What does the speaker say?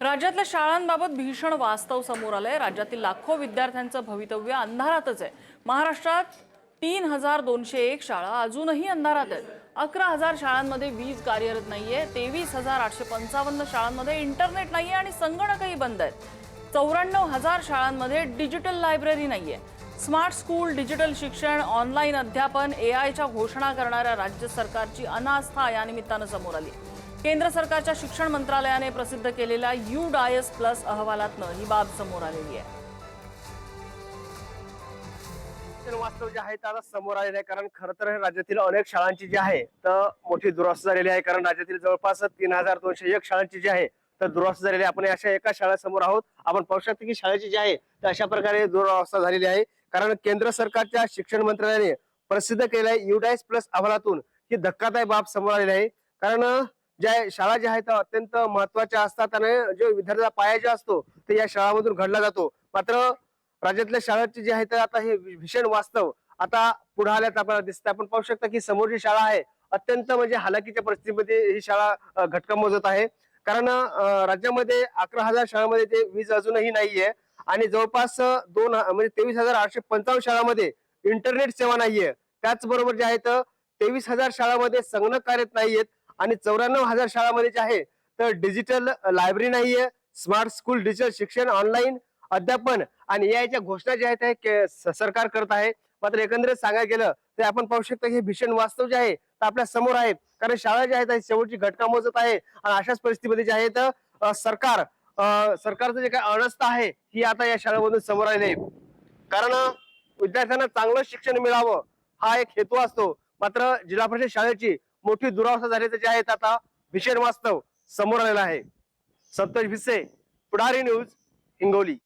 राज्यातल्या शाळांबाबत भीषण वास्तव समोर आलंय। राज्यातील लाखो विद्यार्थ्यांचं भवितव्य अंधारातच आहे। महाराष्ट्रात 3201 शाळा अजूनही अंधारात आहेत। 11,000 शाळांमध्ये वीज कार्यरत नाहीये। 23,855 शाळांमध्ये इंटरनेट नाहीये आणि संगणकही बंद आहेत। 94,000 शाळांमध्ये डिजिटल लायब्ररी नाहीये। स्मार्ट स्कूल, डिजिटल शिक्षण, ऑनलाईन अध्यापन, एआयच्या घोषणा करणाऱ्या राज्य सरकारची अनास्था या निमित्तानं समोर आली। केंद्र सरकारच्या शिक्षण मंत्रालयाने प्रसिद्ध केलेल्या UDAS+ अहवालातनं ही बाब समोर आलेली आहे। वास्तव जे आहे त्याला समोर आलेलं आहे, कारण खरं तर राज्यातील अनेक शाळांची जी आहे तर मोठी दुरावस्था झालेली आहे। कारण राज्यातील जवळपास 3201 शाळांची जी आहे तर दुरावस्था झालेली आहे। आपण अशा एका शाळेसमोर आहोत। आपण पाहू शकतो की शाळेची जी आहे तर अशा प्रकारे दुरावस्था झालेली आहे। कारण केंद्र सरकारच्या शिक्षण मंत्रालयाने प्रसिद्ध केलेल्या UDAS+ अहवालातून ही धक्कादायक बाब समोर आलेली आहे। कारण ज्या शाळा ज्या आहेत अत्यंत महत्वाच्या असतात आणि जो विद्यार्थ्याचा पाया जो असतो ते या शाळांमधून घडला जातो। मात्र राज्यातल्या शाळांची जी आहे तर आता हे भीषण वास्तव आता पुढे आल्यात आपल्याला दिसतं। आपण पाहू शकता की समोरची शाळा आहे अत्यंत म्हणजे हालाकीच्या परिस्थितीमध्ये ही शाळा घटका मोजत आहे। कारण राज्यामध्ये 11,000 शाळांमध्ये ते वीज अजूनही नाहीये आणि जवळपास 23,855 शाळांमध्ये इंटरनेट सेवा नाहीये। त्याचबरोबर जे आहे तर 23,000 शाळांमध्ये संगणक कार्यरत नाहीयेत आणि 94,000 शाळांमध्ये जे आहे तर डिजिटल लायब्ररी नाहीये। स्मार्ट स्कूल, डिजिटल शिक्षण, ऑनलाईन अध्यापन आणि एआयच्या घोषणा ज्या आहेत ते सरकार करत आहे। मात्र एकंदरीत सांगायला गेलं तर आपण पाहू शकतो की हे भीषण वास्तव जे आहे ते आपल्या समोर आहे। कारण शाळा ज्या आहेत शेवटची घटका मोजत आहे आणि अशाच परिस्थितीमध्ये जे आहे तर सरकारचं जे काही अवस्था आहे ही आता या शाळेमधून समोर आलेली आहे। कारण विद्यार्थ्यांना चांगलं शिक्षण मिळावं हा एक हेतू असतो। मात्र जिल्हा परिषद शाळेची मोठी दुरावस्था झाल्याचं जे आहे आता भीषण वास्तव समोर आलेलं आहे। संतोष भिसे, पुढारी न्यूज, हिंगोली।